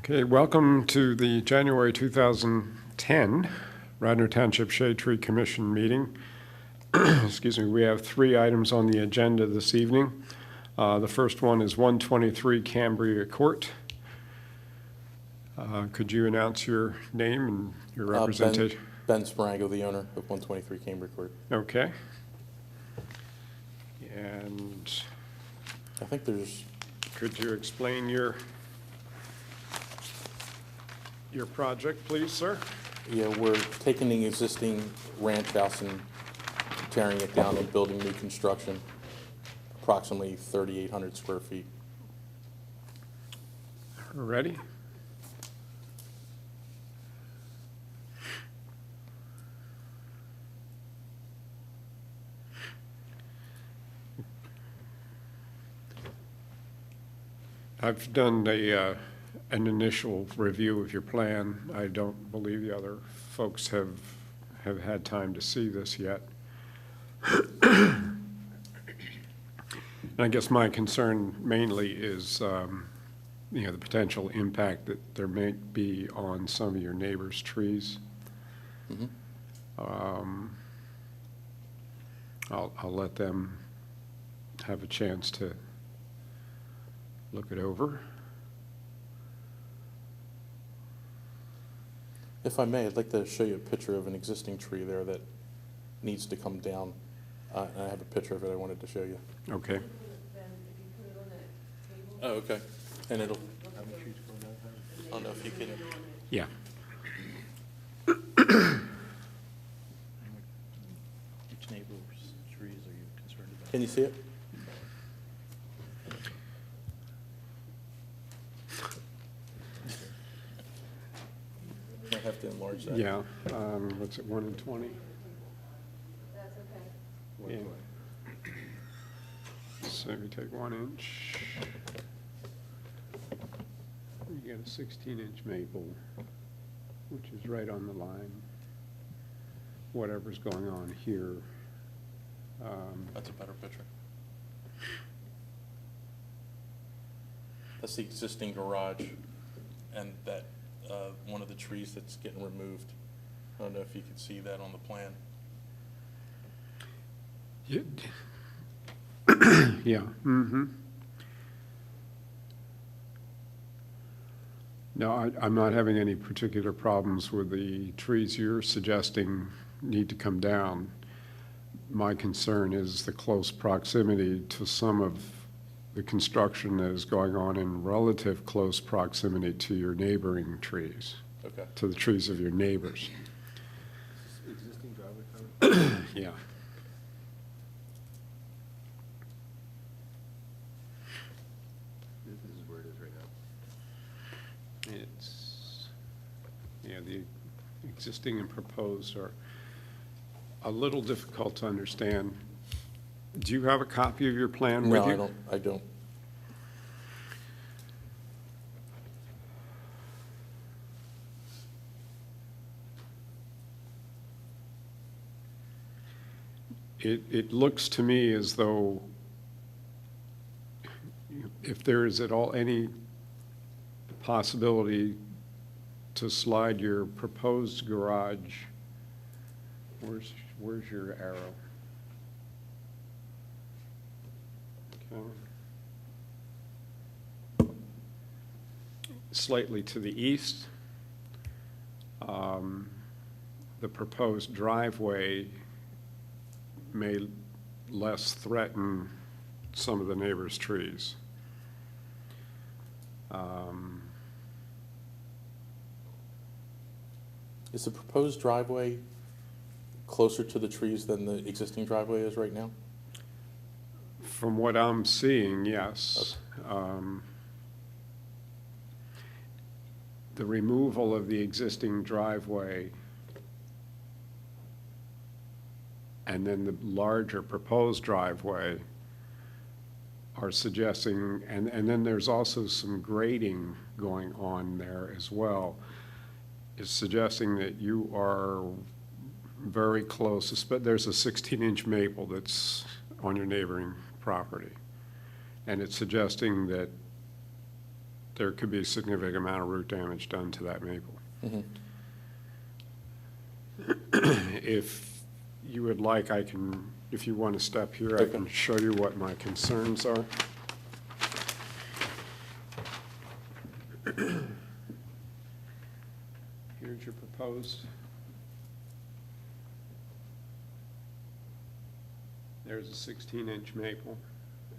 Okay, welcome to the January 2010 Radnor Township Shade Tree Commission meeting. Excuse me, we have 3 items on the agenda this evening. The first one is 123 Cambria Court. Could you announce your name and your representation? Ben Sparango, the owner of 123 Cambria Court. Okay. And I think there's... could you explain your project, please, sir? Yeah, we're taking the existing ranch house and tearing it down and building new construction, approximately 3,800 square feet. Ready? I've done an initial review of your plan. I don't believe the other folks have had time to see this yet. And I guess my concern mainly is, the potential impact that there may be on some of your neighbors' trees. Mm-hmm. I'll let them have a chance to look it over. If I may, I'd like to show you a picture of an existing tree there that needs to come down. And I have a picture of it I wanted to show you. Okay. Oh, okay. And it'll... I don't know if you can... Yeah. Which neighbor's trees are you concerned about? Can you see it? I have to enlarge that. Yeah. What's it, 1 in 20? That's okay. Yeah. So we take 1 inch. You get a 16-inch maple, which is right on the line. Whatever's going on here. That's a better picture. That's the existing garage, and that one of the trees that's getting removed. I don't know if you can see that on the plan. Yeah. Mm-hmm. No, I'm not having any particular problems with the trees you're suggesting need to come down. My concern is the close proximity to some of the construction that is going on in relative close proximity to your neighboring trees, Okay. to the trees of your neighbors. Existing driveway cover? Yeah. This is where it is right now. It's, the existing and proposed are a little difficult to understand. Do you have a copy of your plan with you? No, I don't. It looks to me as though if there is at all any possibility to slide your proposed garage, where's your arrow? Okay. Slightly to the east, the proposed driveway may less threaten some of the neighbors' trees. Is the proposed driveway closer to the trees than the existing driveway is right now? From what I'm seeing, yes. The removal of the existing driveway and then the larger proposed driveway are suggesting, and then there's also some grading going on there as well, is suggesting that you are very close. There's a 16-inch maple that's on your neighboring property, and it's suggesting that there could be a significant amount of root damage done to that maple. Mhm. If you would like, I can, if you want to step here, I can Okay. show you what my concerns are. Here's your proposed. There's a 16-inch maple,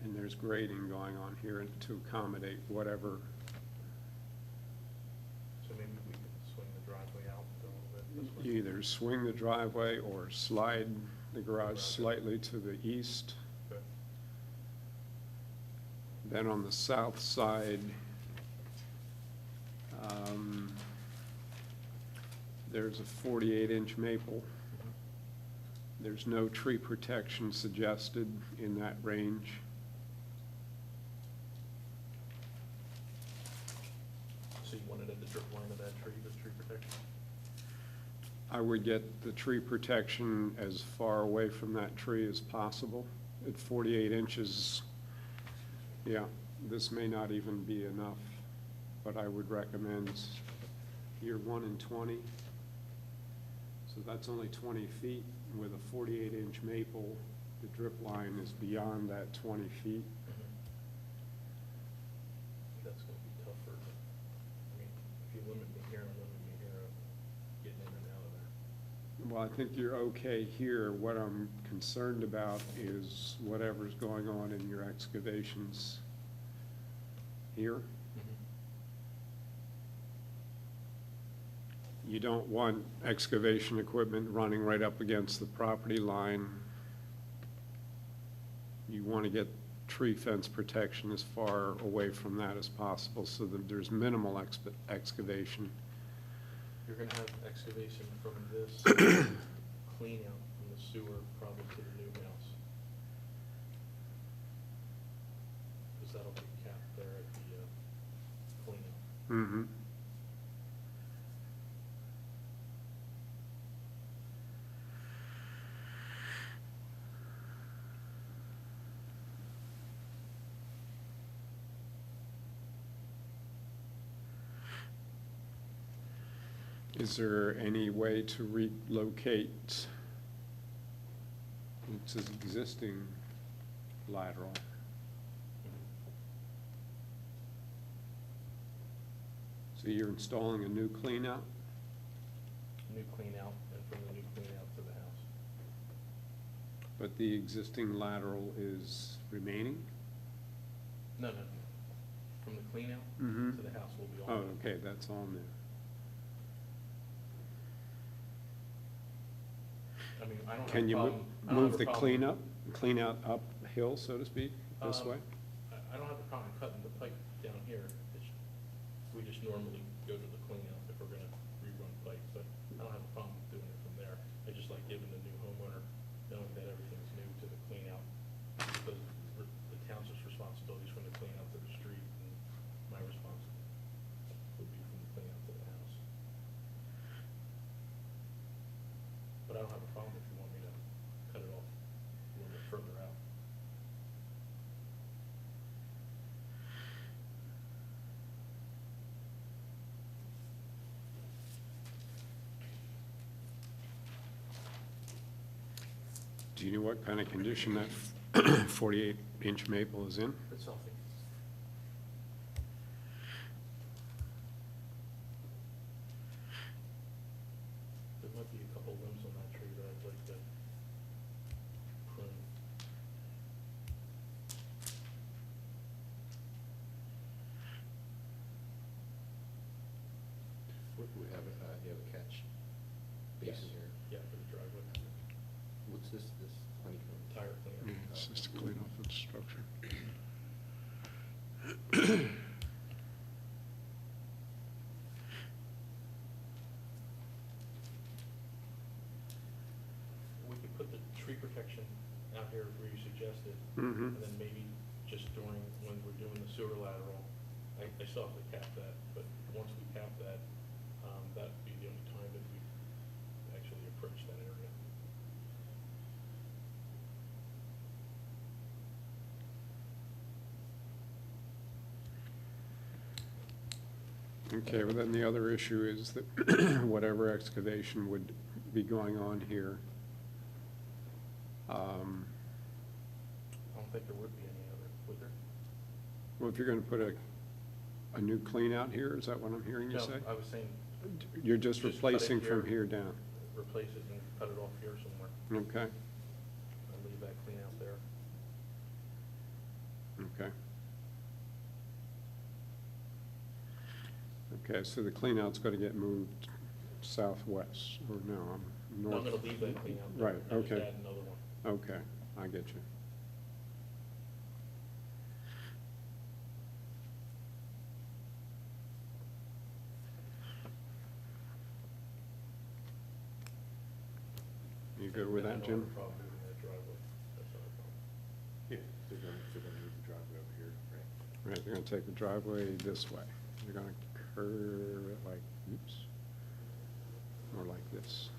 and there's grading going on here to accommodate whatever. So maybe we could swing the driveway out a little bit this way. You either swing the driveway or slide the garage slightly to the east. Okay. Then on the south side, there's a 48-inch maple. There's no tree protection suggested in that range. So you want it at the drip line of that tree, the tree protection? I would get the tree protection as far away from that tree as possible. At 48 inches, yeah, this may not even be enough, but I would recommend here 1 and 20. So that's only 20 feet. With a 48-inch maple, the drip line is beyond that 20 feet. That's gonna be tougher. I mean, if you limit me here, and limit me here, getting in and out of there. Well, I think you're okay here. What I'm concerned about is whatever's going on in your excavations here. You don't want excavation equipment running right up against the property line. You want to get tree fence protection as far away from that as possible so that there's minimal excavation. You're gonna have excavation from this clean out from the sewer probably to the new house. Cause that'll be capped there at the, clean out. Mm-hmm. Is there any way to relocate its existing lateral? So you're installing a new cleanout? New clean out and from the new clean out to the house. But the existing lateral is remaining? No, no, no. From the clean out Mhm. to the house will be all. Oh, okay, that's on there. I mean, I don't have Can a you problem. I don't move have a the problem- clean out uphill, so to speak, this way? I don't have a problem cutting the pipe down here. We just normally go to the clean out if we're gonna rerun pipe, but I don't have a problem doing it from there. I just like giving the new homeowner, knowing that everything's new to the clean out. Because the township's responsibility is from the clean out to the street, and my response would be from the clean out to the house. But I don't have a problem if you want me to cut it off a little bit further out. Do you know what kind of condition that 48-inch maple is in? It's healthy. There might be a couple limbs on that tree that I'd like to prune. We have, you have a catch basin here. Yeah, for the driveway, What's this honeycomb? tire cleaner. It's just to clean off the structure. We could put the tree protection out here where you suggested, Mhm. and then maybe just during, when we're doing the sewer lateral, I still have to cap that, but once we cap that, that'd be the only time that we actually approach that area. Okay, well, then the other issue is that whatever excavation would be going on here, I don't think there would be any other, would there? well, if you're gonna put a new clean out here, is that what I'm hearing you No, say? I was saying You're just just cut it replacing from here. here down, replace it and cut it off here somewhere okay, and leave that clean out there. okay. Okay, so the clean out's gonna get moved southwest, or no, No, north? I'm gonna leave that clean out there. Right, and just okay. add another one. Okay, I get you. You good with And that, I don't Jim? have a problem moving that driveway. That's not a problem. Yeah, they're gonna move the driveway over here, right? Right, they're gonna take the driveway this way. They're gonna curve it like, oops, more like this.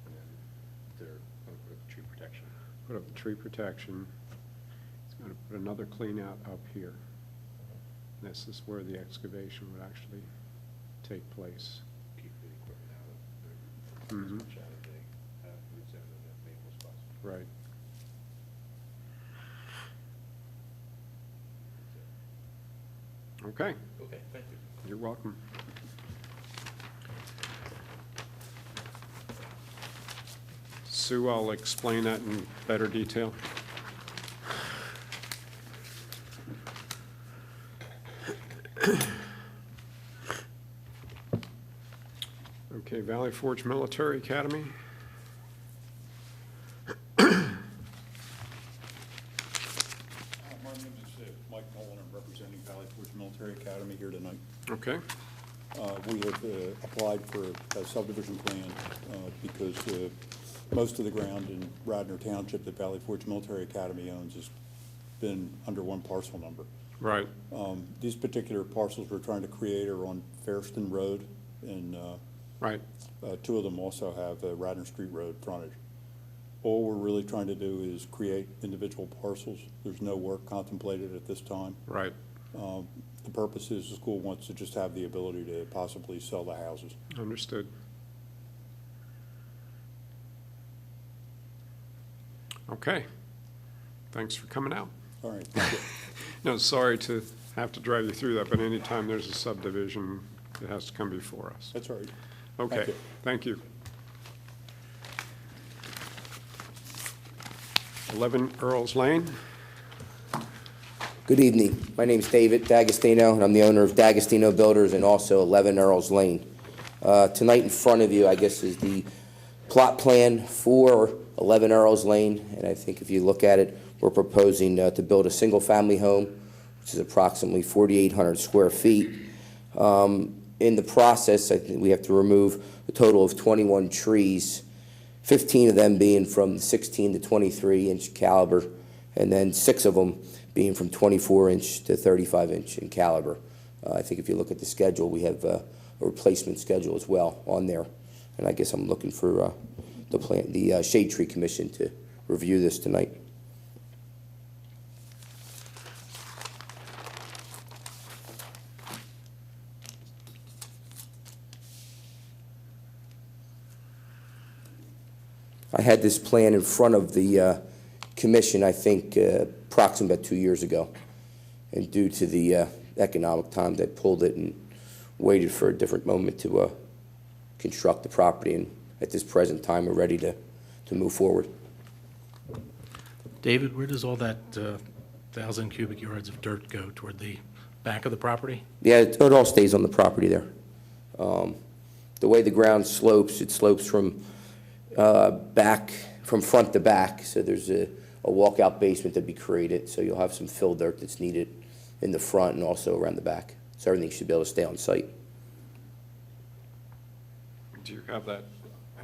And then they're gonna put up tree protection. Put up the tree protection. It's gonna put another clean out up here. This is where the excavation would actually take place. Keep the equipment out of, as Mhm. much out of the, roots out of the maple as possible. Right. Okay, Okay, thank you. you're welcome. Sue, I'll explain that in better detail. Okay, Valley Forge Military Academy. My name is Mike Nolan. I'm representing Valley Forge Military Academy here tonight. Okay, We have applied for a subdivision plan because most of the ground in Radnor Township that Valley Forge Military Academy owns has been under one parcel number. right, These particular parcels we're trying to create are on Fairston Road, and right, two of them also have Radnor Street Road frontage. All we're really trying to do is create individual parcels. There's no work contemplated at this time. right. The purpose is the school wants to just have the ability to possibly sell the houses. Understood. Okay, thanks for coming out. All right, thank you. No, sorry to have to drive you through that, but anytime there's a subdivision, it has to come before us. That's all right. Okay, you. thank you. 11 Earls Lane. Good evening. My name's David D'Agostino, and I'm the owner of D'Agostino Builders and also 11 Earls Lane. Tonight in front of you, I guess, is the plot plan for 11 Earls Lane, and I think if you look at it, we're proposing to build a single-family home, which is approximately 4,800 square feet. In the process, I think we have to remove a total of 21 trees, 15 of them being from 16 to 23-inch caliber, and then 6 of them being from 24-inch to 35-inch in caliber. I think if you look at the schedule, we have a replacement schedule as well on there. And I guess I'm looking for the Shade Tree Commission to review this tonight. I had this plan in front of the commission, I think, approximately about 2 years ago. And due to the economic times, I pulled it and waited for a different moment to construct the property. And at this present time, we're ready to move forward. David, where does all that 1,000 cubic yards of dirt go? Toward the back of the property? Yeah, it all stays on the property there. The way the ground slopes, it slopes from from front to back. So there's a walkout basement to be created. So you'll have some fill dirt that's needed in the front and also around the back. So everything should be able to stay on site. Do you have that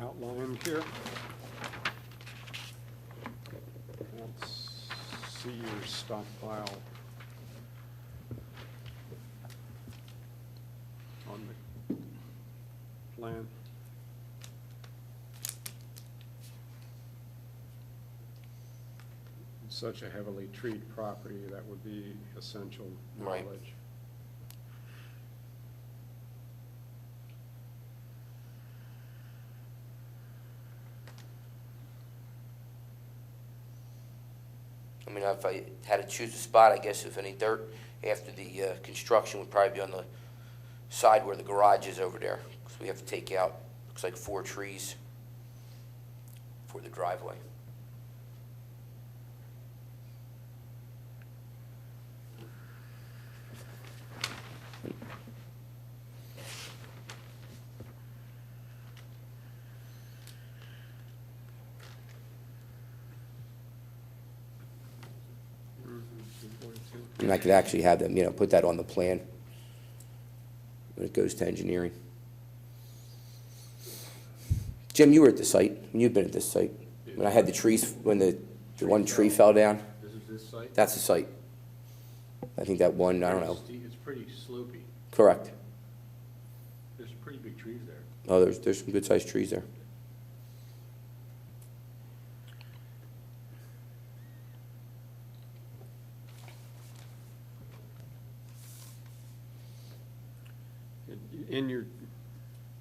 outlined here? Let's see your stockpile on the plan. Such a heavily treed property, that would be essential Right. knowledge. I mean, if I had to choose a spot, I guess if any dirt after the construction would probably be on the side where the garage is over there, because we have to take out, looks like 4 trees for the driveway. And I could actually have them, put that on the plan when it goes to engineering. Jim, you were at the site, you've been at this site. When I had the trees, when the one tree fell down, This is this site? that's the site. I think that one, I don't know. It's pretty slopey. Correct. There's pretty big trees there. Oh, there's some good-sized trees there. In your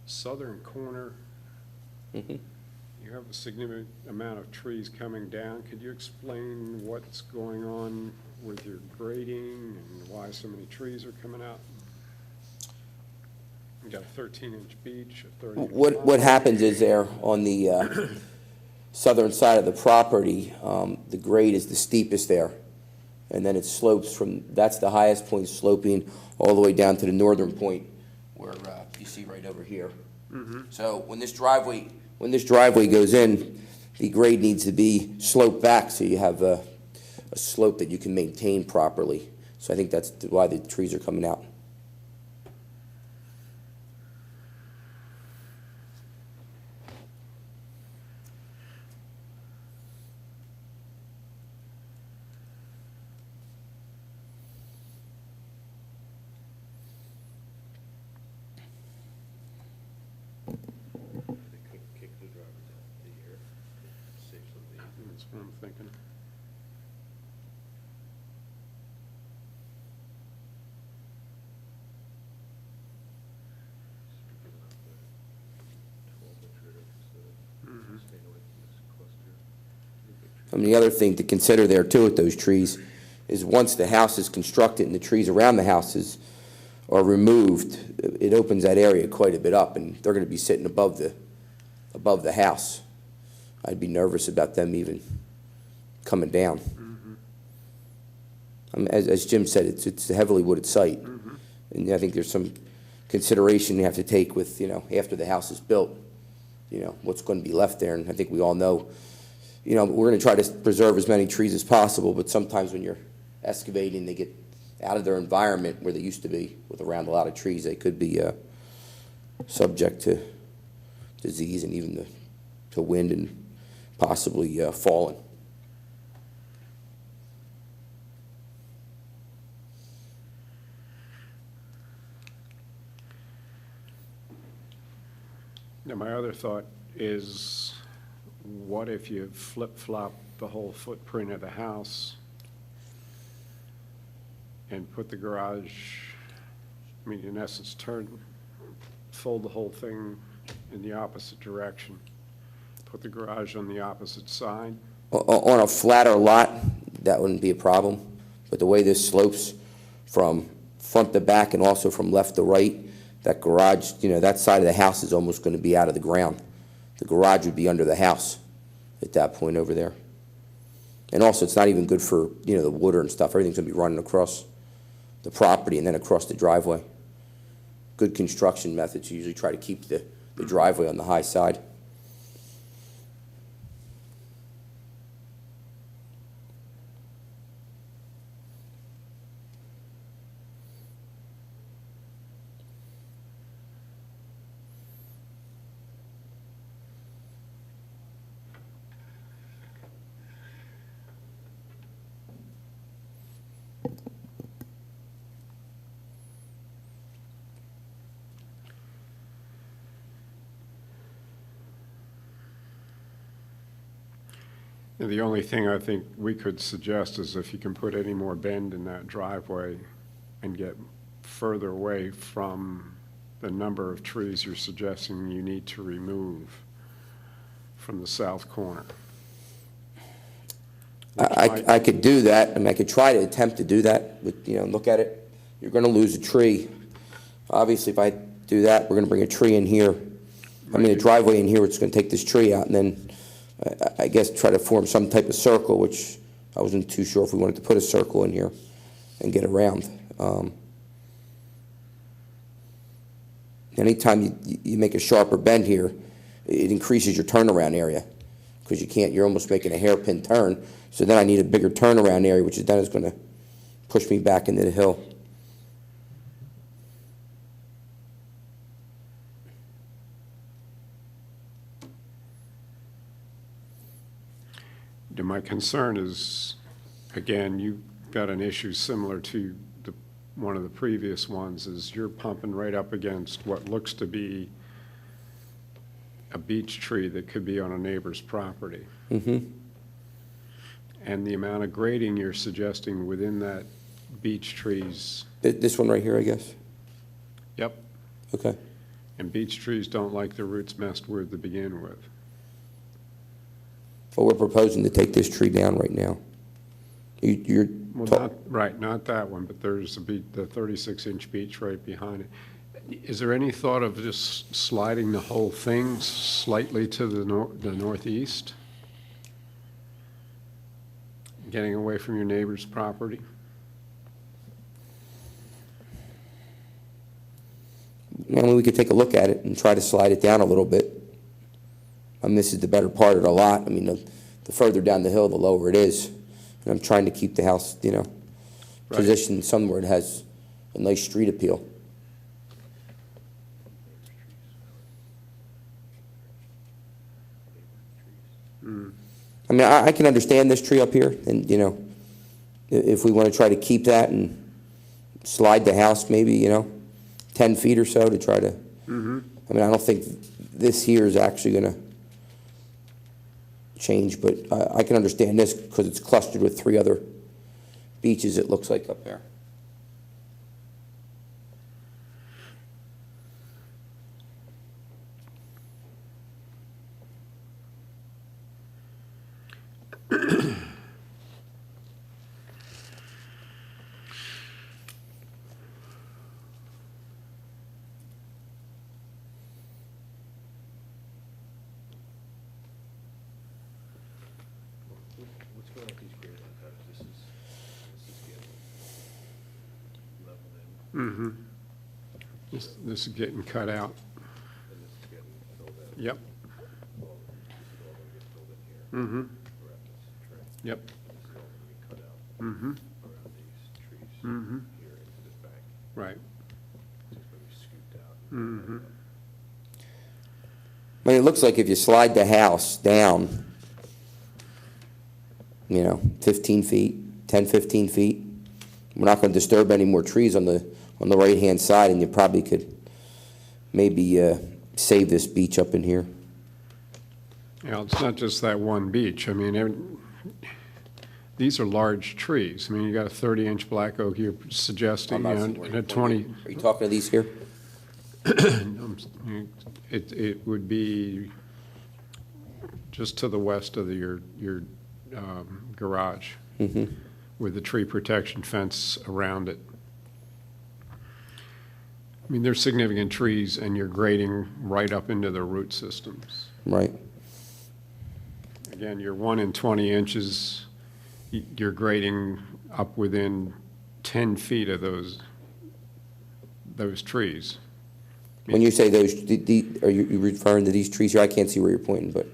southern corner, Mhm. you have a significant amount of trees coming down. Could you explain what's going on with your grading and why so many trees are coming out? You got a 13-inch beach, a 30-inch. What happens is there on the southern side of the property, the grade is the steepest there. And then it slopes from, that's the highest point, sloping all the way down to the northern point where you see right over here. So when this driveway goes in, the grade needs to be sloped back so you have a slope that you can maintain properly. So I think that's why the trees are coming out. They could kick the drivers out the year, save some of these. That's what I'm thinking. Speaking of the 12-inch river, staying away from this cluster. The big trees. I mean, the other thing to consider there too with those trees is once the house is constructed and the trees around the houses are removed, it opens that area quite a bit up, and they're going to be sitting above the house. I'd be nervous about them even coming down. As Jim said, it's a heavily wooded site, and I think there's some consideration you have to take with, after the house is built, what's going to be left there, and I think we all know, we're going to try to preserve as many trees as possible, but sometimes when you're excavating, they get out of their environment where they used to be with around a lot of trees, they could be subject to disease and even to wind and possibly falling. Now, my other thought is, what if you flip-flop the whole footprint of the house and put the garage, in essence, fold the whole thing in the opposite direction, put the garage on the opposite side? On a flatter lot, that wouldn't be a problem, but the way this slopes from front to back and also from left to right, that garage, that side of the house is almost going to be out of the ground. The garage would be under the house at that point over there. And also, it's not even good for, the water and stuff. Everything's going to be running across the property and then across the driveway. Good construction methods usually try to keep the driveway on the high side. And the only thing I think we could suggest is if you can put any more bend in that driveway and get further away from the number of trees you're suggesting you need to remove from the south corner. I could do that, I mean, I could try to attempt to do that, with, look at it. You're gonna lose a tree. Obviously, if I do that, we're gonna bring a tree in here. I mean, a driveway in here, it's gonna take this tree out, and then, I guess, try to form some type of circle, which I wasn't too sure if we wanted to put a circle in here and get around. Anytime you make a sharper bend here, it increases your turnaround area, because you're almost making a hairpin turn. So then I need a bigger turnaround area, which then is going to push me back into the hill. My concern is, again, you've got an issue similar to one of the previous ones, is you're pumping right up against what looks to be a beech tree that could be on a neighbor's property. Mm-hmm. And the amount of grading you're suggesting within that beech trees, This one right here, I guess? yep, Okay. and beech trees don't like the roots messed with to begin with. Well, we're proposing to take this tree down right now. You're Well, not that one, but there's the 36-inch beech right behind it. Is there any thought of just sliding the whole thing slightly to the northeast? Getting away from your neighbor's property? I mean, we could take a look at it and try to slide it down a little bit. I mean, this is the better part of the lot. I mean, the further down the hill, the lower it is. And I'm trying to keep the house, Right. positioned somewhere it has a nice street appeal. I mean, I can understand this tree up here, and, if we want to try to keep that and slide the house maybe, 10 feet or so to try to, I mean, I don't think this here is actually going to change, but I can understand this because it's clustered with 3 other beaches, it looks like up there. What's going on with these grade line cutters? This is getting leveled in, Mm-hmm. This is getting cut out. and this is getting filled out. Yep. Well, this is all gonna get filled in here. Mm-hmm. Around this tray. Yep. This is all gonna get cut out Mm-hmm. around these trees Mhm. here into this bank. Right. So it's gonna be scooped out. Mhm. I mean, it looks like if you slide the house down, 15 feet, 10, 15 feet, we're not going to disturb any more trees on the right-hand side, and you probably could maybe save this beech up in here. It's not just that one beech. I mean, these are large trees. I mean, you got a 30-inch black oak you're suggesting, and a 20. Are you talking to these here? It would be just to the west of your garage, Mm-hmm. with the tree protection fence around it. I mean, they're significant trees, and you're grading right up into the root systems. Right. Again, you're 1 in 20 inches, you're grading up within 10 feet of those trees. When you say those, are you referring to these trees here? I can't see where you're pointing, but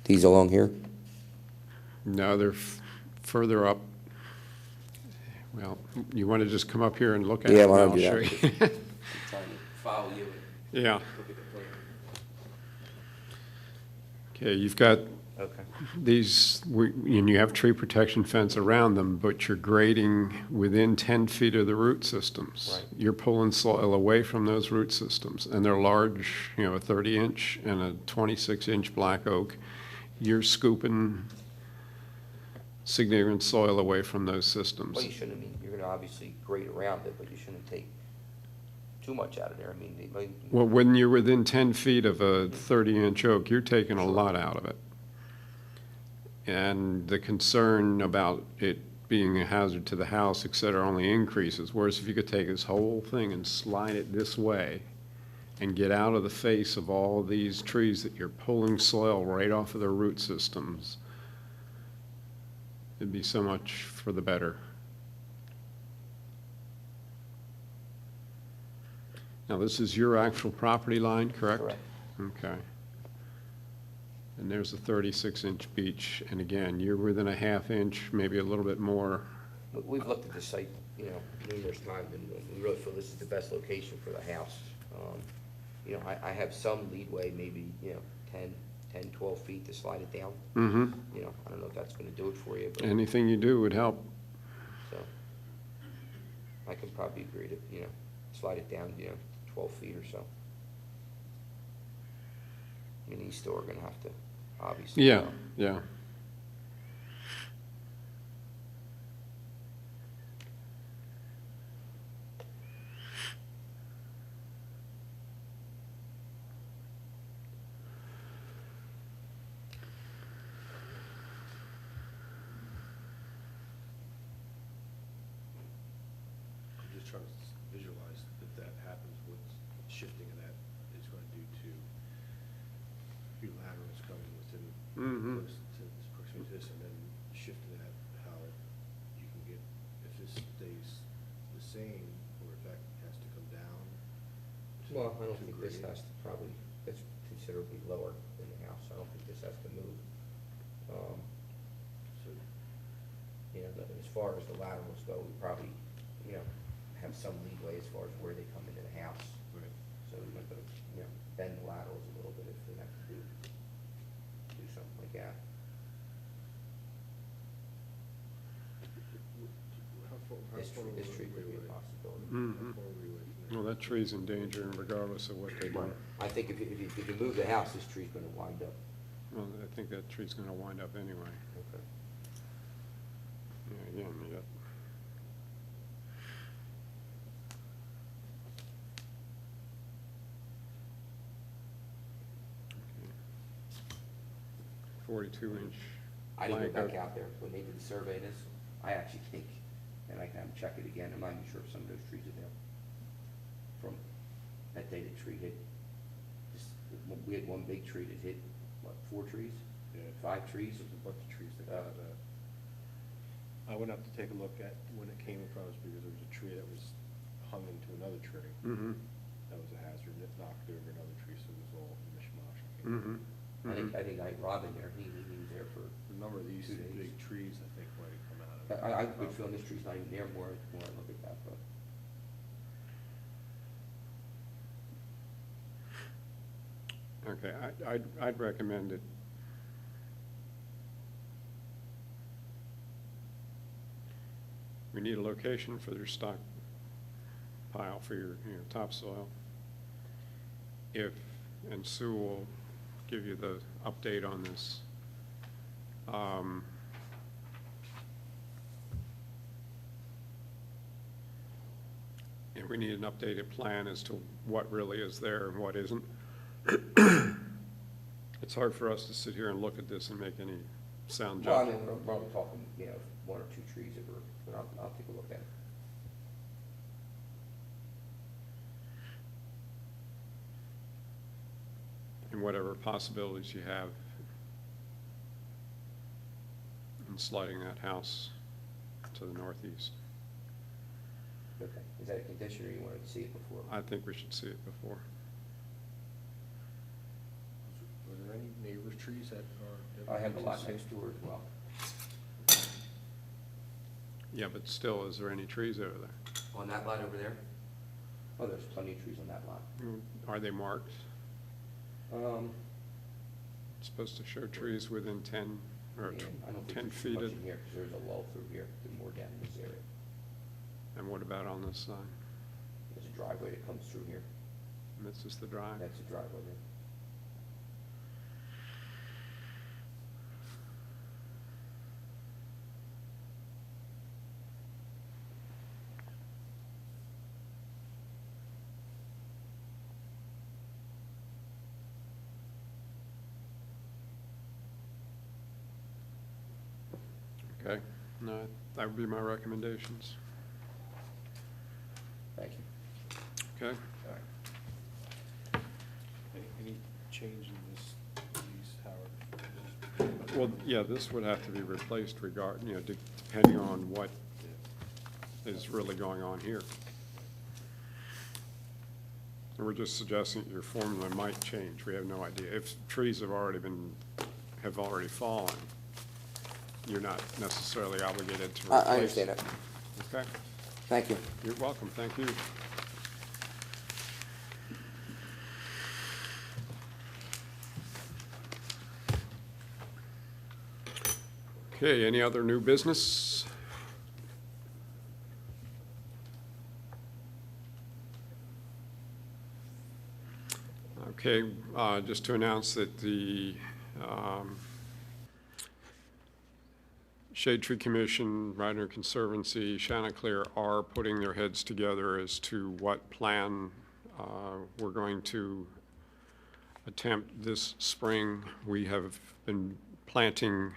these along here? No, they're further up. Well, you want to just come up here and look at it? Yeah, why don't I'll do show that? you. I'm trying to follow you and Yeah. look at the plan. Okay, you've got Okay. these, and you have tree protection fence around them, but you're grading within 10 feet of the root systems. Right. You're pulling soil away from those root systems, and they're large, a 30-inch and a 26-inch black oak. You're scooping significant soil away from those systems. Well, you shouldn't, you're going to obviously grade around it, but you shouldn't take too much out of there. Well, when you're within 10 feet of a 30-inch oak, you're taking a lot out of it. and the concern about it being a hazard to the house, et cetera, only increases. Whereas if you could take this whole thing and slide it this way and get out of the face of all these trees that you're pulling soil right off of their root systems, it'd be so much for the better. Now, this is your actual property line, correct? Correct. Okay. And there's a 36-inch beach, and again, you're within a half inch, maybe a little bit more. We've looked at the site, numerous times, and we really feel this is the best location for the house. I have some leadway, maybe, 10, 12 feet to slide it down. Mm-hmm. I don't know if that's gonna do it for you, but, Anything you do would help. so. I can probably agree to, slide it down, 12 feet or so. I mean, he's still are gonna have to, obviously. Yeah, yeah. I'm just trying to visualize if that happens, what shifting of that is going to do to your laterals coming within Mhm. close to proximity to this, and then shifting that, how you can get, if this stays the same, or if that has to come down. Well, I don't to think this grade. has to probably, it's considerably lower than the house, I don't think this has to move. So, As far as the laterals go, we probably, have some leeway as far as where they come into the house. right. So we might, bend the laterals a little bit if we have to do something like that. How far This tree away could be a away? possibility. Mhm. How far are we away from Well, that? that tree's in danger regardless of what they do. I think if you move the house, this tree's gonna wind up. Well, I think that tree's gonna wind up anyway. Okay. Yeah, again, you got. Okay. 42-inch. I didn't go blank back oak. out there when they did the survey of this. I actually think, and I can check it again, I'm not even sure if some of those trees are there. From that day the tree hit, we had one big tree that hit, what, 4 trees? Yeah. 5 trees? There's a bunch of trees that got that. I went up to take a look at when it came in front of us, because there was a tree that was hung into another tree. Mhm. That was a hazard, and it knocked over another tree, so it was all mishmash. Mhm. I think Robin there, he was there for, A number of these 2 days. big trees, I think, might have come out of it. I have a good feeling this tree's not even there more I look at that, but. Okay, I'd recommend it. We need a location for your stock pile, for your topsoil. If, and Sue will give you the update on this. And we need an updated plan as to what really is there and what isn't. It's hard for us to sit here and look at this and make any sound Well, I judgment. mean, we're only talking, 1 or 2 trees that were, but I'll take a look at it. And whatever possibilities you have in sliding that house to the northeast. Okay, is that a condition, or you wanted to see it before? I think we should see it before. Were there any neighbors' trees that are? I have a lot next door as well. Yeah, but still, is there any trees over there? On that lot over there? Oh, there's plenty of trees on that lot. Are they marked? It's supposed to show trees within 10 or Yeah, I don't think 10 there's feet much of, in here, because there's a lull through here, there's more down in this area. and what about on this side? There's a driveway that comes through here, And this is the drive? that's a driveway there. No, that would be my recommendations. Thank you. Okay? Any change in this use, Howard? Well, yeah, this would have to be replaced depending on what is really going on here. And we're just suggesting that your formula might change. We have no idea. If trees have already fallen, you're not necessarily obligated to replace. I understand that. Okay? Thank you. You're welcome. Thank you. Okay, any other new business? Okay, just to announce that the Shade Tree Commission, Radnor Conservancy, Chanticleer are putting their heads together as to what plan we're going to attempt this spring. We have been planting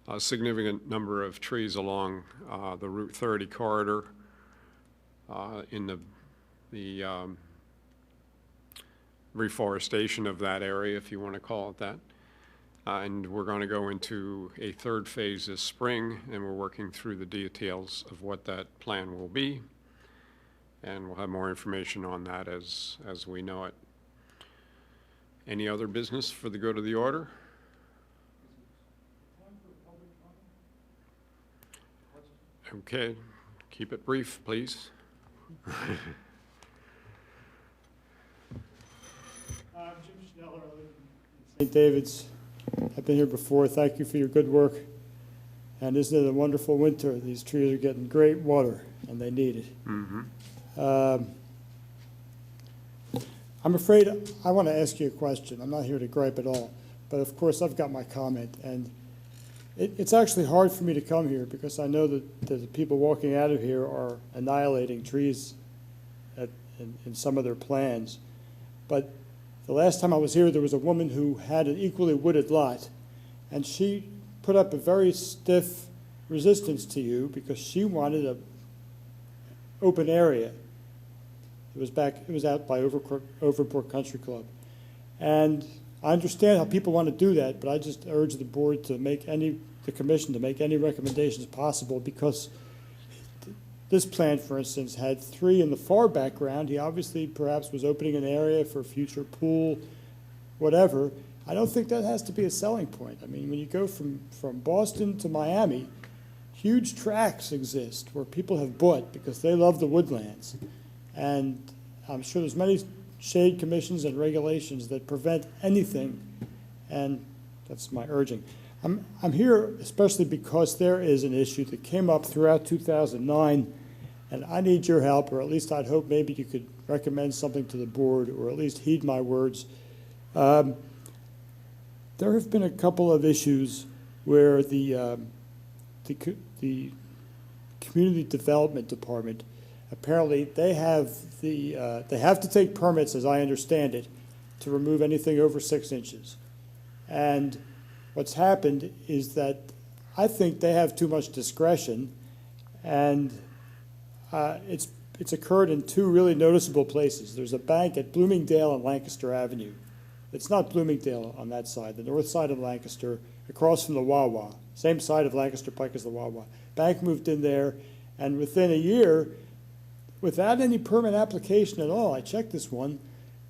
a significant number of trees along the Route 30 corridor in the reforestation of that area, if you want to call it that. And we're going to go into a third phase this spring, and we're working through the details of what that plan will be. And we'll have more information on that as we know it. Any other business for the good of the order? Okay, keep it brief, please. I'm Jim Schneller, I live in St. David's. I've been here before. Thank you for your good work. And isn't it a wonderful winter? These trees are getting great water, and they need it. Mm-hmm. I'm afraid I want to ask you a question. I'm not here to gripe at all, but of course I've got my comment. And it's actually hard for me to come here because I know that the people walking out of here are annihilating trees in some of their plans. But the last time I was here, there was a woman who had an equally wooded lot, and she put up a very stiff resistance to you because she wanted an open area. It was out by Overbrook Country Club. And I understand how people want to do that, but I just urge the board to the commission to make any recommendations possible, because this plan, for instance, had 3 in the far background. He obviously perhaps was opening an area for a future pool, whatever. I don't think that has to be a selling point. I mean, when you go from Boston to Miami, huge tracts exist where people have bought because they love the woodlands. And I'm sure there's many shade commissions and regulations that prevent anything, and that's my urging. I'm here especially because there is an issue that came up throughout 2009, and I need your help, or at least I'd hope maybe you could recommend something to the board, or at least heed my words. There have been a couple of issues where the Community Development Department, apparently they have to take permits, as I understand it, to remove anything over 6 inches. And what's happened is that I think they have too much discretion, and it's occurred in 2 really noticeable places. There's a bank at Bloomingdale and Lancaster Avenue. It's not Bloomingdale on that side, the north side of Lancaster, across from the Wawa, same side of Lancaster Pike as the Wawa. Bank moved in there, and within a year, without any permit application at all, I checked this one,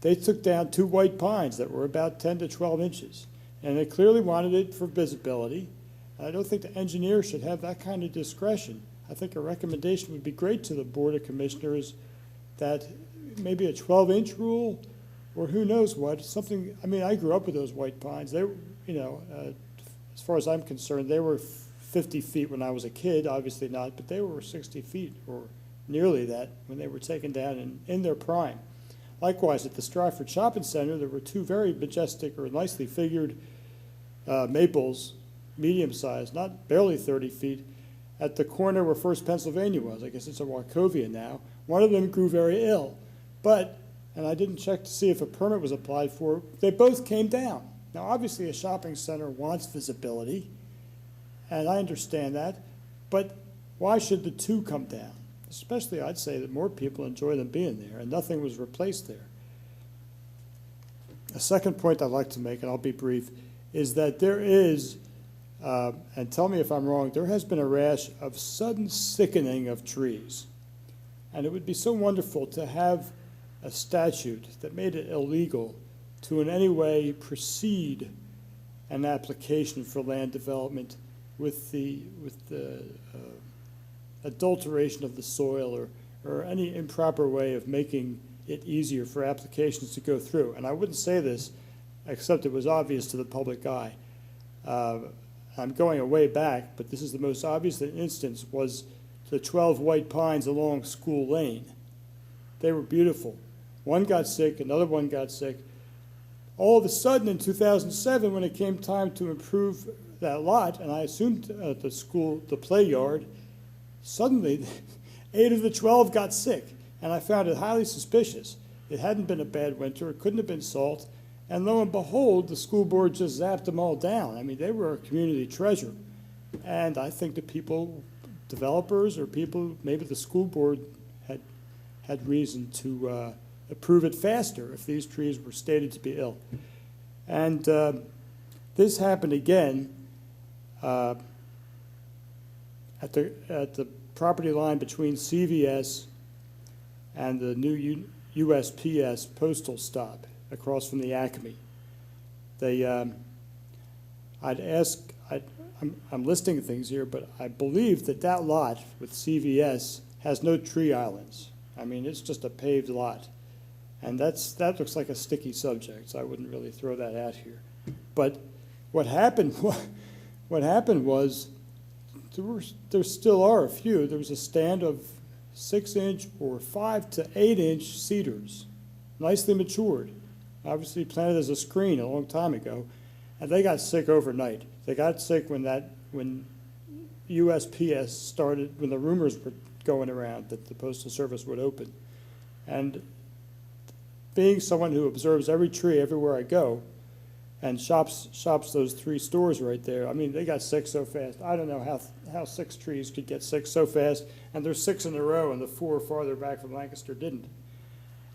they took down 2 white pines that were about 10 to 12 inches. And they clearly wanted it for visibility. And I don't think the engineer should have that kind of discretion. I think a recommendation would be great to the Board of Commissioners that maybe a 12-inch rule, or who knows what, something. I mean, I grew up with those white pines. They, as far as I'm concerned, they were 50 feet when I was a kid, obviously not, but they were 60 feet or nearly that when they were taken down in their prime. Likewise, at the Stratford Shopping Center, there were 2 very majestic or nicely figured maples, medium-sized, not barely 30 feet, at the corner where First Pennsylvania was. I guess it's a Wachovia now. One of them grew very ill, and I didn't check to see if a permit was applied for, they both came down. Now, obviously, a shopping center wants visibility, and I understand that, But why should the two come down? Especially, I'd say that more people enjoy them being there, and nothing was replaced there. A second point I'd like to make, and I'll be brief, is that there is, and tell me if I'm wrong, there has been a rash of sudden sickening of trees. And it would be so wonderful to have a statute that made it illegal to in any way precede an application for land development with the adulteration of the soil or any improper way of making it easier for applications to go through. And I wouldn't say this, except it was obvious to the public eye. I'm going a way back, but this is the most obvious instance, was the 12 white pines along School Lane. They were beautiful. One got sick, another one got sick. All of a sudden in 2007, when it came time to improve that lot, and I assumed at the school, the play yard, suddenly 8 of the 12 got sick. And I found it highly suspicious. It hadn't been a bad winter, it couldn't have been salt, and lo and behold, the school board just zapped them all down. I mean, they were a community treasure. And I think the people, developers or people, maybe the school board had reason to approve it faster if these trees were stated to be ill. And this happened again at the property line between CVS and the new USPS postal stop across from the Acme. They, I'm listing things here, but I believe that lot with CVS has no tree islands. I mean, it's just a paved lot. And that looks like a sticky subject, so I wouldn't really throw that out here. But what happened was there still are a few. There was a stand of 6-inch or 5 to 8-inch cedars, nicely matured, obviously planted as a screen a long time ago, and they got sick overnight. They got sick when USPS started, when the rumors were going around that the Postal Service would open. And being someone who observes every tree everywhere I go and shops those 3 stores right there, I mean, they got sick so fast. I don't know how 6 trees could get sick so fast, and there's 6 in a row, and the 4 farther back from Lancaster didn't.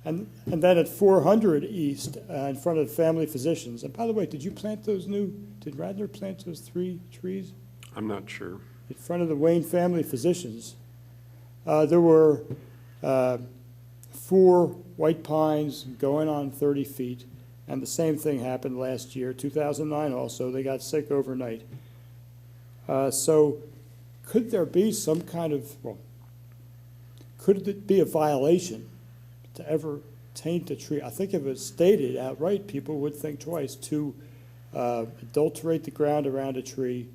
And then at 400 East, in front of Family Physicians, and by the way, did Radnor plant those 3 trees? I'm not sure. In front of the Wayne Family Physicians, there were 4 white pines going on 30 feet, and the same thing happened last year, 2009 also. They got sick overnight. So could there be some kind of, could it be a violation to ever taint a tree? I think if it's stated outright, people would think twice to adulterate the ground around a tree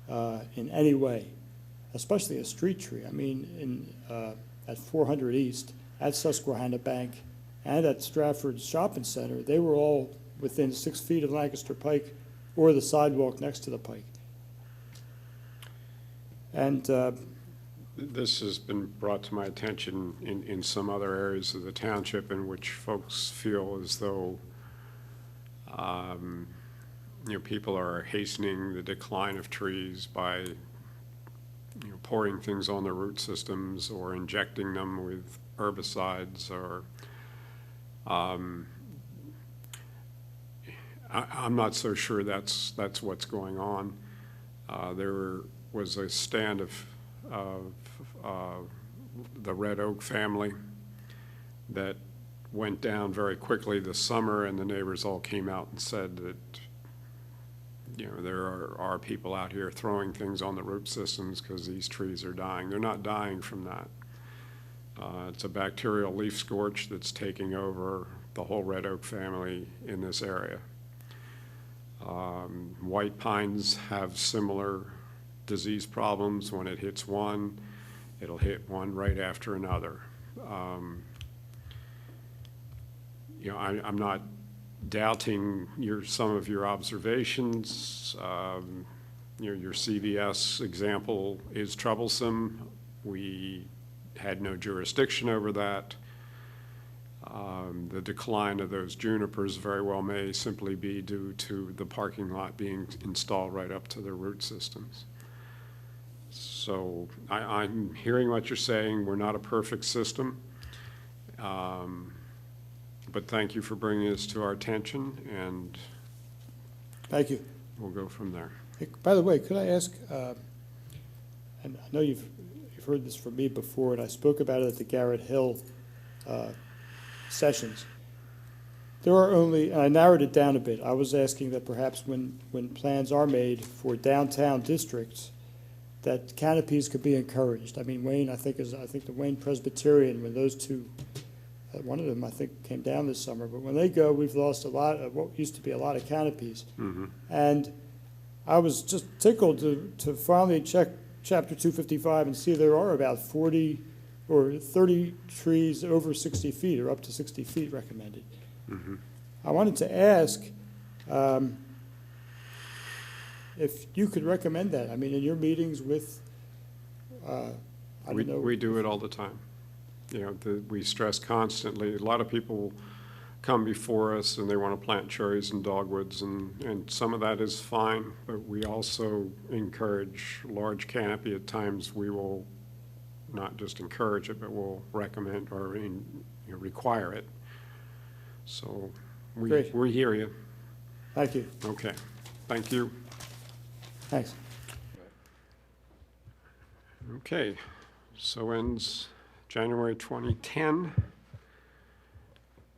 in any way, especially a street tree. I mean, at 400 East, at Susquehanna Bank, and at Stratford Shopping Center, they were all within 6 feet of Lancaster Pike or the sidewalk next to the pike. And this has been brought to my attention in some other areas of the township in which folks feel as though people are hastening the decline of trees by pouring things on their root systems or injecting them with herbicides or I'm not so sure that's what's going on. There was a stand of the red oak family that went down very quickly this summer, and the neighbors all came out and said that there are people out here throwing things on the root systems because these trees are dying. They're not dying from that. It's a bacterial leaf scorch that's taking over the whole red oak family in this area. White pines have similar disease problems. When it hits one, it'll hit one right after another. I'm not doubting some of your observations. Your CVS example is troublesome. We had no jurisdiction over that. The decline of those junipers very well may simply be due to the parking lot being installed right up to their root systems. So I'm hearing what you're saying. We're not a perfect system. But thank you for bringing this to our attention, and Thank you. we'll go from there. Hey, by the way, could I ask, and I know you've heard this from me before, and I spoke about it at the Garrett Hill sessions. There are only, and I narrowed it down a bit. I was asking that perhaps when plans are made for downtown districts, that canopies could be encouraged. I mean, Wayne, I think the Wayne Presbyterian, when those two, one of them, I think, came down this summer, but when they go, we've lost a lot of what used to be a lot of canopies. And I was just tickled to finally check Chapter 255 and see there are about 40 or 30 trees over 60 feet or up to 60 feet recommended. I wanted to ask if you could recommend that. I mean, in your meetings with, I don't know. We do it all the time. We stress constantly. A lot of people come before us and they want to plant cherries and dogwoods, and some of that is fine, but we also encourage large canopy. At times, we will not just encourage it, but we'll recommend or require it. So Great. we hear you. Thank you. Okay. Thank you. Thanks. Okay. So ends January 2010.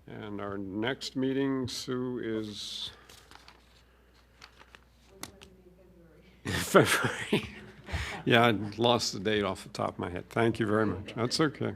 And our next meeting, Sue, is February. Yeah, I lost the date off the top of my head. Thank you very much. That's okay.